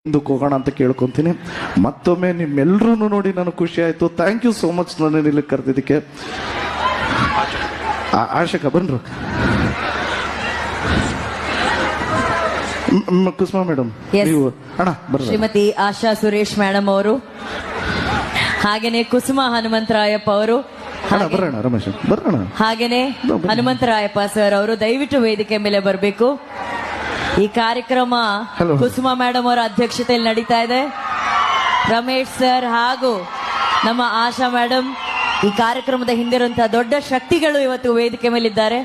ಮುಂದಕ್ಕೆ ಹೋಗೋಣ ಅಂತ ಕೇಳ್ಕೊಂತೀನಿ. ಮತ್ತೊಮ್ಮೆ ನಿಮ್ಮೆಲ್ಲರೂ ನೋಡಿ ನನಗೆ ಖುಷಿ ಆಯ್ತು. ಥ್ಯಾಂಕ್ ಯು ಸೋ ಮಚ್ ನನ್ನ ಇಲ್ಲಿ ಕರೆದಿದ್ದಕ್ಕೆ. ಆಶಕ ಬನ್ರು ಕುಸುಮಾ ಮೇಡಮ್, ನೀವು ಅಣ್ಣ ಬರ್ರಿ. ಶ್ರೀಮತಿ ಆಶಾ ಸುರೇಶ್ ಮೇಡಮ್ ಅವರು, ಹಾಗೇನೆ ಕುಸುಮ ಹನುಮಂತರಾಯಪ್ಪ ಅವರು, ಬರೋಣ ರಮೇಶ್ ಬರೋಣ, ಹಾಗೇನೆ ಹನುಮಂತರಾಯಪ್ಪ ಸರ್ ಅವರು ದಯವಿಟ್ಟು ವೇದಿಕೆ ಮೇಲೆ ಬರಬೇಕು. ಈ ಕಾರ್ಯಕ್ರಮ ಕುಸುಮ ಮೇಡಮ್ ಅವರ ಅಧ್ಯಕ್ಷತೆಯಲ್ಲಿ ನಡೀತಾ ಇದೆ. ರಮೇಶ್ ಸರ್ ಹಾಗೂ ನಮ್ಮ ಆಶಾ ಮೇಡಮ್ ಈ ಕಾರ್ಯಕ್ರಮದ ಹಿಂದಿರುವಂತಹ ದೊಡ್ಡ ಶಕ್ತಿಗಳು ಇವತ್ತು ವೇದಿಕೆ ಮೇಲಿದ್ದಾರೆ.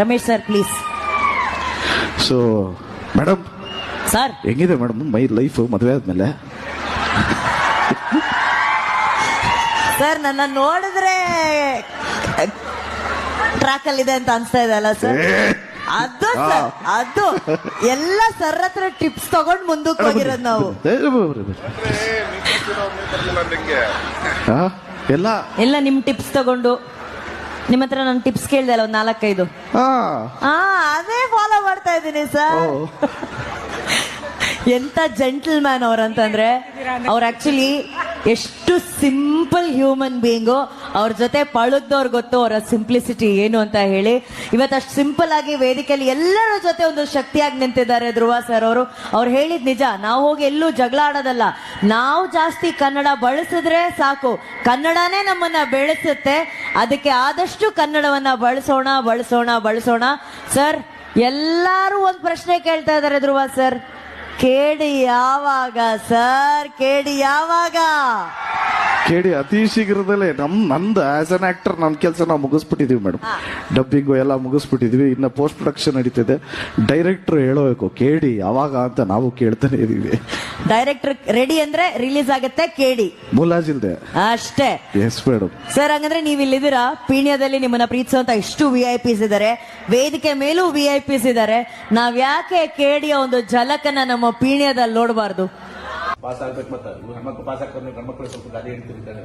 Ramesh sir please. So madam sir ಹೆಂಗಿದೆ ಮೇಡಮ್ ಮೈ ಲೈಫ್ ಮದುವೆ ಆದ್ಮೇಲೆ? ಸರ್ ನನ್ನ ನೋಡಿದ್ರೆ ಟ್ರ್ಯಾಕ್ ಅಲ್ಲಿ ಇದೆ ಅಂತ ಅನ್ಸ್ತಾ ಇದೆ ಅಲ್ಲ ಸರ್? ಅದು ಸರ್, ಅದು ಎಲ್ಲ ಸರ್ ಹತ್ರ ಟಿಪ್ಸ್ ತಗೊಂಡ್ ಮುಂದಕ್ಕೆ ಹೋಗಿರೋದು ನಾವು ಎಲ್ಲ ನಿಮ್ ಟಿಪ್ಸ್ ತಗೊಂಡು. ನಿಮ್ಮ ಹತ್ರ ನಾನು ಟಿಪ್ಸ್ ಕೇಳ್ದೆ ಅಲ್ಲ ಒಂದ್ 4-5, ಅದೇ ಫಾಲೋ ಮಾಡ್ತಾ ಇದ್ದೀನಿ ಸರ್. ಎಂತ ಜೆಂಟಲ್ ಮ್ಯಾನ್ ಅವ್ರಂತಂದ್ರೆ, ಅವ್ರು ಆಕ್ಚುಲಿ ಎಷ್ಟು ಸಿಂಪಲ್ ಹ್ಯೂಮನ್ ಬೀಯಿಂಗು. ಅವ್ರ ಜೊತೆ ಪಳಗ್ದವ್ರು ಗೊತ್ತು ಅವರ ಸಿಂಪ್ಲಿಸಿಟಿ ಏನು ಅಂತ ಹೇಳಿ. ಇವತ್ತಷ್ಟು ಸಿಂಪಲ್ ಆಗಿ ವೇದಿಕೆಯಲ್ಲಿ ಎಲ್ಲರ ಜೊತೆ ಒಂದು ಶಕ್ತಿಯಾಗಿ ನಿಂತಿದ್ದಾರೆ ಧ್ರುವ ಸರ್ ಅವರು. ಅವ್ರು ಹೇಳಿದ್ ನಿಜ, ನಾವು ಹೋಗಿ ಎಲ್ಲೂ ಜಗಳ ಆಡೋದಲ್ಲ. ನಾವು ಜಾಸ್ತಿ ಕನ್ನಡ ಬಳಸಿದ್ರೆ ಸಾಕು, ಕನ್ನಡನೇ ನಮ್ಮನ್ನ ಬೆಳೆಸುತ್ತೆ. ಅದಕ್ಕೆ ಆದಷ್ಟು ಕನ್ನಡವನ್ನ ಬಳಸೋಣ ಬಳಸೋಣ ಬಳಸೋಣ. ಸರ್ ಎಲ್ಲಾರು ಒಂದ್ ಪ್ರಶ್ನೆ ಕೇಳ್ತಾ ಇದ್ದಾರೆ ಧ್ರುವ ಸರ್, ಕೇಳಿ ಯಾವಾಗ ಸರ್, ಕೇಳಿ ಯಾವಾಗ? ಕೇಳಿ ಅತಿ ಶೀಘ್ರದಲ್ಲೇ. ನಂದು ಆಸ್ ಅನ್ ಆಕ್ಟರ್ ನನ್ನ ಕೆಲಸ ನಾವು ಮುಗಿಸ್ಬಿಟ್ಟಿದೀವಿ ಮೇಡಮ್. ಡಬ್ಬಿಂಗು ಎಲ್ಲ ಮುಗಿಸ್ಬಿಟ್ಟಿದೀವಿ. ಇನ್ನು ಪೋಸ್ಟ್ ಪ್ರೊಡಕ್ಷನ್ ನಡೀತಿದೆ. ಡೈರೆಕ್ಟರ್ ಹೇಳಬೇಕು ಕೇಳಿ ಯಾವಾಗ ಅಂತ ನಾವು ಕೇಳ್ತಾನೆ ಇದೀವಿ. ಡೈರೆಕ್ಟರ್ ರೆಡಿ ಅಂದ್ರೆ ರಿಲೀಸ್ ಆಗುತ್ತೆ, ಕೇಳಿ ಮುಲಾಜಿಲ್ದೆ ಅಷ್ಟೇ. Yes madam. ಸರ್ ಹಂಗಂದ್ರೆ ನೀವು ಇಲ್ಲಿದ್ದೀರಾ, ಪೀಣ್ಯದಲ್ಲಿ ನಿಮ್ಮನ್ನ ಪ್ರೀತಿಸುವಂತ ಎಷ್ಟು VIP ಇದ್ದಾರೆ, ವೇದಿಕೆ ಮೇಲೂ VIP ಇದ್ದಾರೆ. ನಾವ್ ಯಾಕೆ ಕೇಳಿಯ ಒಂದು ಝಲಕನ್ನ ನಮ್ಮ ಪೀಣ್ಯದಲ್ಲಿ ನೋಡಬಾರ್ದು? ಪಾಸ್ ಆಗ್ಬೇಕು. ಮತ್ತೆ ಹೆಣ್ಮಕ್ಳು ಪಾಸ್ ಆಗ್ತಾರೆ, ಗಂಡ್ಮಕ್ಳು ಸ್ವಲ್ಪ ಗಾಡಿ ಹಿಡಿತಿರ್ತಾರೆ.